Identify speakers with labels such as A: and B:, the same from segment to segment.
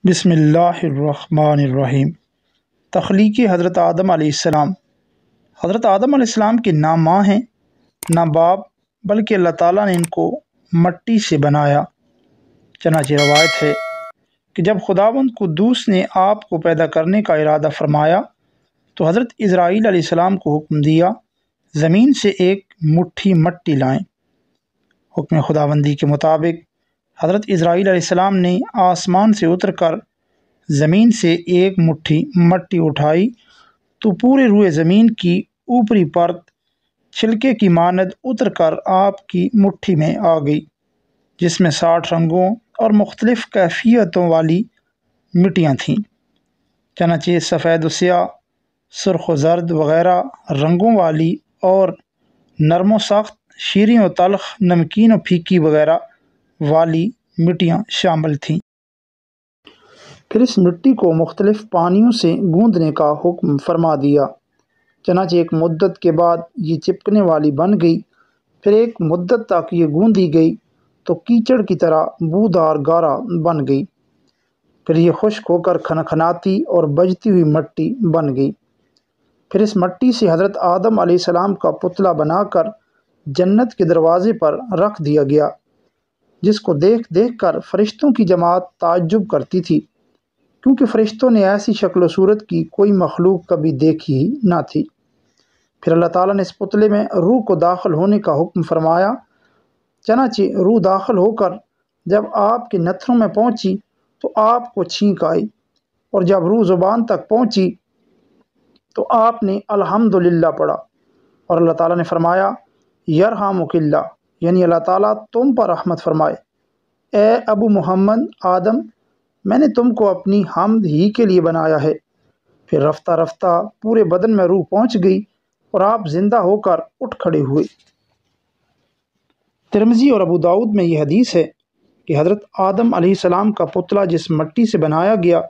A: بسم اللہ الرحمن الرحیم۔ تخلیق حضرت آدم علیہ السلام۔ حضرت آدم علیہ السلام کے نہ ماں ہیں نہ باپ، بلکہ اللہ تعالیٰ نے ان کو مٹی سے بنایا۔ چنانچہ روایت ہے کہ جب خداوند قدوس نے آپ کو پیدا کرنے کا ارادہ فرمایا تو حضرت اسرائیل علیہ السلام کو حکم دیا زمین سے ایک مٹھی مٹی لائیں۔ حکم خداوندی کے مطابق حضرت اسرائیل علیہ السلام نے آسمان سے اتر کر زمین سے ایک مٹھی مٹی اٹھائی تو پورے روئے زمین کی اوپری پرت چھلکے کی مانند اتر کر آپ کی مٹھی میں آ گئی، جس میں 60 رنگوں اور مختلف کیفیتوں والی مٹیاں تھیں۔ چنانچہ سفید و سیاہ، سرخ و زرد وغیرہ رنگوں والی اور نرم و سخت، شیریں و تلخ، نمکین و پھیکی وغیرہ والی مٹیاں شامل تھیں۔ پھر اس مٹی کو مختلف پانیوں سے گوندنے کا حکم فرما دیا۔ چنانچہ ایک مدت کے بعد یہ چپکنے والی بن گئی۔ پھر ایک مدت تک یہ گوندی گئی تو کیچڑ کی طرح بودار گارا بن گئی۔ پھر یہ خشک ہو کر کھنکھناتی اور بجتی ہوئی مٹی بن گئی۔ پھر اس مٹی سے حضرت آدم علیہ السلام کا پتلا بنا کر جنت کے دروازے پر رکھ دیا گیا، جس کو دیکھ دیکھ کر فرشتوں کی جماعت تعجب کرتی تھی، کیونکہ فرشتوں نے ایسی شکل و صورت کی کوئی مخلوق کبھی دیکھی ہی نہ تھی۔ پھر اللہ تعالیٰ نے اس پتلے میں روح کو داخل ہونے کا حکم فرمایا۔ چنانچہ روح داخل ہو کر جب آپ کے نتھروں میں پہنچی تو آپ کو چھینک آئی، اور جب روح زبان تک پہنچی تو آپ نے الحمدللہ پڑھا، اور اللہ تعالیٰ نے فرمایا یرحمک اللہ، یعنی اللہ تعالیٰ تم پر رحمت فرمائے۔ اے ابو محمد آدم، میں نے تم کو اپنی حمد ہی کے لیے بنایا ہے۔ پھر رفتہ رفتہ پورے بدن میں روح پہنچ گئی اور آپ زندہ ہو کر اٹھ کھڑے ہوئے۔ ترمذی اور ابو داؤد میں یہ حدیث ہے کہ حضرت آدم علیہ السلام کا پتلا جس مٹی سے بنایا گیا،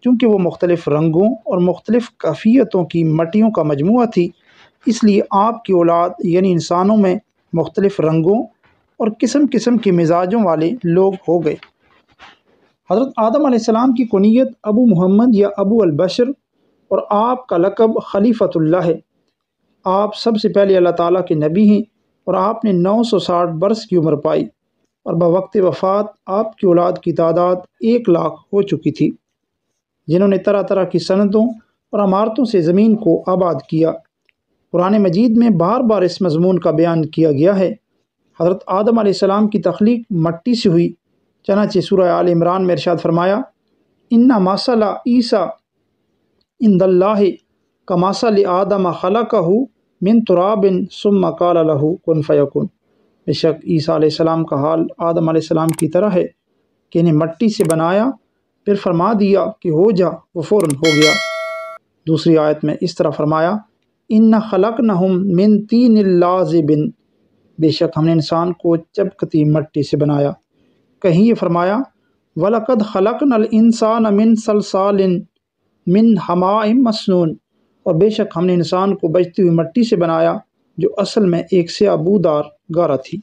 A: چونکہ وہ مختلف رنگوں اور مختلف کیفیتوں کی مٹیوں کا مجموعہ تھی، اس لیے آپ کی اولاد یعنی انسانوں میں مختلف رنگوں اور قسم قسم کے مزاجوں والے لوگ ہو گئے۔ حضرت آدم علیہ السلام کی کنیت ابو محمد یا ابو البشر اور آپ کا لقب خلیفۃ اللہ ہے۔ آپ سب سے پہلے اللہ تعالیٰ کے نبی ہیں، اور آپ نے 960 برس کی عمر پائی، اور بوقت وفات آپ کی اولاد کی تعداد 1 لاکھ ہو چکی تھی، جنہوں نے طرح طرح کی سندوں اور عمارتوں سے زمین کو آباد کیا۔ قرآن مجید میں بار بار اس مضمون کا بیان کیا گیا ہے۔ حضرت آدم علیہ السلام کی تخلیق مٹی سے ہوئی، چنانچہ سورہ آل عمران میں ارشاد فرمایا ان مثل عیسیٰ عند اللہ کمثل آدم خلقہ من تراب ثم قال له کن فیکن۔ بے شک عیسیٰ علیہ السلام کا حال آدم علیہ السلام کی طرح ہے کہ انہیں مٹی سے بنایا، پھر فرما دیا کہ ہو جا، وہ فوراً ہو گیا۔ دوسری آیت میں اس طرح فرمایا ان خلقناہم من طین لازب، بے شک ہم نے انسان کو چپکتی مٹی سے بنایا۔ کہیں یہ فرمایا وَلَقَدْ خَلَقْنَا الْإِنسَانَ مِنْ صَلْصَالٍ مِنْ حَمَاءٍ مَسْنُونٍ، اور بے شک ہم نے انسان کو بجتی ہوئی مٹی سے بنایا جو اصل میں ایک سیاہ بودار گارا تھی۔